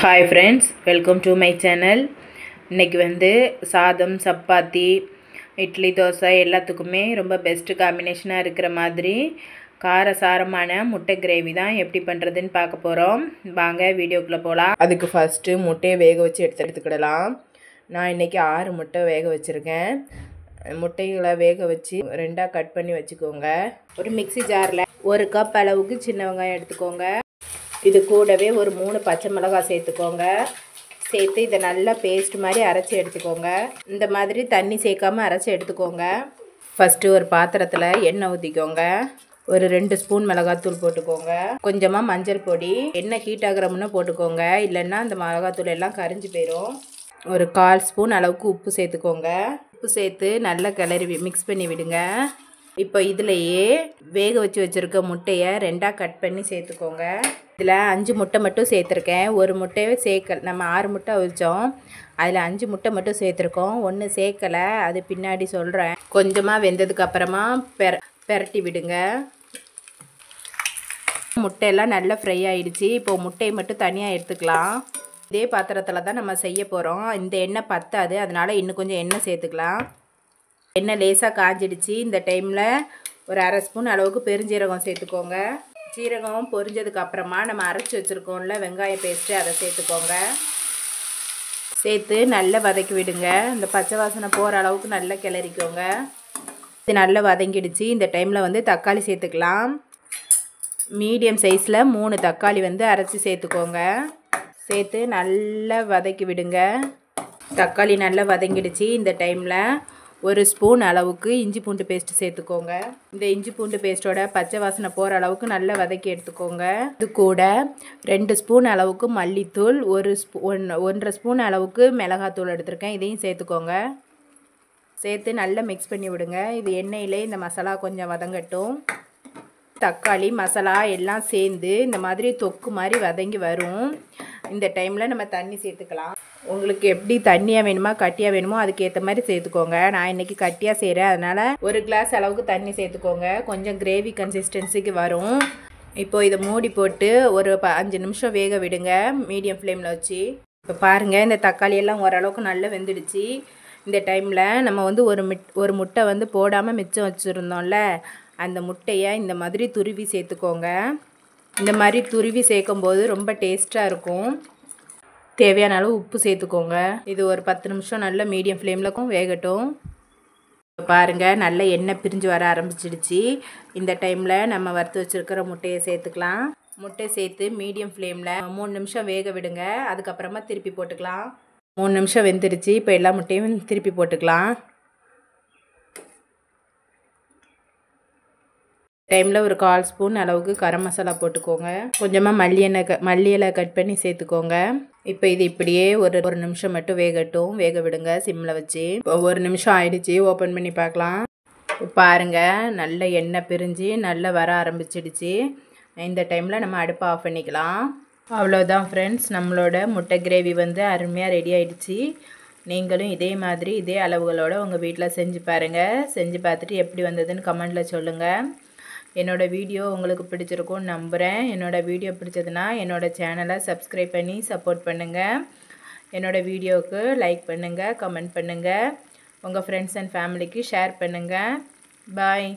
Hi friends, welcome to my channel. இன்னைக்கு வந்து சாதம், சப்பாத்தி, இட்லி, தோசை எல்லாத்துக்குமே ரொம்ப பெஸ்ட் காம்பினேஷனாக இருக்கிற மாதிரி காரசாரமான முட்டை கிரேவி தான் எப்படி பண்ணுறதுன்னு பார்க்க போகிறோம். வாங்க வீடியோக்குள்ளே போகலாம். அதுக்கு ஃபஸ்ட்டு முட்டையை வேக வச்சு எடுத்துக்கிடலாம். நான் இன்றைக்கி 6 முட்டை வேக வச்சுருக்கேன். முட்டைகளை வேக வச்சு 2ஆக கட் பண்ணி வச்சுக்கோங்க. ஒரு மிக்ஸி ஜாரில் 1 கப் அளவுக்கு சின்ன வெங்காயம் எடுத்துக்கோங்க. இது கூடவே ஒரு 3 பச்சை மிளகாய் சேர்த்துக்கோங்க. சேர்த்து இதை நல்லா பேஸ்ட் மாதிரி அரைச்சி எடுத்துக்கோங்க. இந்த மாதிரி தண்ணி சேர்க்காமல் அரைச்சி எடுத்துக்கோங்க. ஃபஸ்ட்டு ஒரு பாத்திரத்தில் எண்ணெய் ஊற்றிக்கோங்க. ஒரு 2 ஸ்பூன் மிளகாத்தூள் போட்டுக்கோங்க. கொஞ்சமாக மஞ்சள் பொடி. எண்ணெய் ஹீட் ஆகிற முன்னே போட்டுக்கோங்க, இல்லைன்னா அந்த மிளகாத்தூள் எல்லாம் கரிஞ்சு போயிடும். ஒரு 1/4 ஸ்பூன் அளவுக்கு உப்பு சேர்த்துக்கோங்க. உப்பு சேர்த்து நல்லா கிளறி மிக்ஸ் பண்ணி விடுங்க. இப்போ இதிலையே வேக வச்சு வச்சுருக்க முட்டையை 2ஆக கட் பண்ணி சேர்த்துக்கோங்க. இதில் 5 முட்டை மட்டும் சேர்த்துருக்கேன். ஒரு முட்டையை நம்ம 6 முட்டை வச்சோம், அதில் 5 முட்டை மட்டும் சேர்த்துருக்கோம். 1 சேர்க்கலை, அது பின்னாடி சொல்கிறேன். கொஞ்சமாக வெந்ததுக்கு அப்புறமா பெரட்டி விடுங்க. முட்டையெல்லாம் நல்லா ஃப்ரை ஆகிடுச்சு. இப்போது முட்டையை மட்டும் தனியாக எடுத்துக்கலாம். இதே பாத்திரத்தில் தான் நம்ம செய்ய போகிறோம். இந்த எண்ணெய் பத்தாது, அதனால் இன்னும் கொஞ்சம் எண்ணெய் சேர்த்துக்கலாம். எண்ணெய் லேசாக காஞ்சிடுச்சு. இந்த டைமில் ஒரு 1/2 ஸ்பூன் அளவுக்கு பெருஞ்சீரகம் சேர்த்துக்கோங்க. சீரகம் பொரிஞ்சதுக்கு அப்புறமா நம்ம அரைச்சி வச்சுருக்கோம்ல வெங்காய பேஸ்ட்டு, அதை சேர்த்துக்கோங்க. சேர்த்து நல்லா வதக்கி விடுங்க. இந்த பச்சை வாசனை போகிற அளவுக்கு நல்லா கிளறிக்கோங்க. இது நல்லா வதங்கிடுச்சு. இந்த டைமில் வந்து தக்காளி சேர்த்துக்கலாம். மீடியம் சைஸில் 3 தக்காளி வந்து அரைச்சி சேர்த்துக்கோங்க. சேர்த்து நல்லா வதக்கி விடுங்க. தக்காளி நல்லா வதங்கிடுச்சு. இந்த டைமில் 1 ஸ்பூன் அளவுக்கு இஞ்சி பூண்டு பேஸ்ட்டு சேர்த்துக்கோங்க. இந்த இஞ்சி பூண்டு பேஸ்ட்டோட பச்சை வாசனை போகிற அளவுக்கு நல்லா வதக்கி எடுத்துக்கோங்க. இது கூட 2 ஸ்பூன் அளவுக்கு மல்லித்தூள், 1.5 ஸ்பூன் அளவுக்கு மிளகாத்தூள் எடுத்திருக்கேன். இதையும் சேர்த்துக்கோங்க. சேர்த்து நல்லா மிக்ஸ் பண்ணி விடுங்க. இது எண்ணெயிலே இந்த மசாலா கொஞ்சம் வதங்கட்டும். தக்காளி மசாலா எல்லாம் சேர்ந்து இந்த மாதிரி தொக்கு மாதிரி வதங்கி வரும். இந்த டைமில் நம்ம தண்ணி சேர்த்துக்கலாம். உங்களுக்கு எப்படி தண்ணியாக வேணுமா கட்டியாக வேணுமோ அதுக்கேற்ற மாதிரி சேர்த்துக்கோங்க. நான் இன்றைக்கி கட்டியாக செய்கிறேன், அதனால் 1 கிளாஸ் அளவுக்கு தண்ணி சேர்த்துக்கோங்க. கொஞ்சம் கிரேவி கன்சிஸ்டன்சிக்கு வரும். இப்போது இதை மூடி போட்டு ஒரு 5 நிமிஷம் வேக விடுங்க, மீடியம் ஃப்ளேமில் வச்சு. இப்போ பாருங்கள், இந்த தக்காளியெல்லாம் ஓரளவுக்கு நல்லா வெந்துடுச்சு. இந்த டைமில் நம்ம வந்து ஒரு முட்டை வந்து போடாமல் மிச்சம் வச்சுருந்தோம்ல, அந்த முட்டையை இந்த மாதிரி துருவி சேர்த்துக்கோங்க. இந்த மாதிரி துருவி சேர்க்கும்போது ரொம்ப டேஸ்ட்டாக இருக்கும். தேவையான அளவு உப்பு சேர்த்துக்கோங்க. இது ஒரு 10 நிமிஷம் நல்ல மீடியம் ஃப்ளேமில் வேகட்டும். பாருங்கள், நல்ல எண்ணெய் பிரிஞ்சு வர ஆரம்பிச்சிடுச்சு. இந்த டைமில் நம்ம வறுத்து வச்சுருக்கிற முட்டையை சேர்த்துக்கலாம். முட்டை சேர்த்து மீடியம் ஃப்ளேமில் 3 நிமிஷம் வேக விடுங்க. அதுக்கப்புறமா திருப்பி போட்டுக்கலாம். 3 நிமிஷம் வெந்துடுச்சு. இப்போ எல்லா முட்டையும் திருப்பி போட்டுக்கலாம். டைமில் ஒரு 1/4 ஸ்பூன் அளவுக்கு கரம் மசாலா போட்டுக்கோங்க. கொஞ்சமாக மல்லி இலை கட் பண்ணி சேர்த்துக்கோங்க. இப்போ இது இப்படியே ஒரு நிமிஷம் மட்டும் வேகட்டும். வேக விடுங்க சிம்மில் வச்சு. இப்போ 1 நிமிஷம் ஆயிடுச்சு. ஓப்பன் பண்ணி பார்க்கலாம். பாருங்கள், நல்ல எண்ணெய் பிரிஞ்சு நல்லா வர ஆரம்பிச்சிடுச்சு. இந்த டைமில் நம்ம அடுப்பை ஆஃப் பண்ணிக்கலாம். அவ்வளோதான் ஃப்ரெண்ட்ஸ், நம்மளோட முட்டை கிரேவி வந்து அருமையாக ரெடி ஆகிடுச்சு. நீங்களும் இதே மாதிரி இதே அளவுகளோடு உங்கள் வீட்டில் செஞ்சு பாருங்கள். செஞ்சு பார்த்துட்டு எப்படி வந்ததுன்னு கமெண்டில் சொல்லுங்கள். என்னோடய வீடியோ உங்களுக்கு பிடிச்சிருக்கும்னு நம்புகிறேன். என்னோடய வீடியோ பிடிச்சதுன்னா என்னோடய சேனலை சப்ஸ்கிரைப் பண்ணி சப்போர்ட் பண்ணுங்கள். என்னோடய வீடியோவுக்கு லைக் பண்ணுங்கள், கமெண்ட் பண்ணுங்கள். உங்கள் ஃப்ரெண்ட்ஸ் அண்ட் ஃபேமிலிக்கு ஷேர் பண்ணுங்கள். பாய்.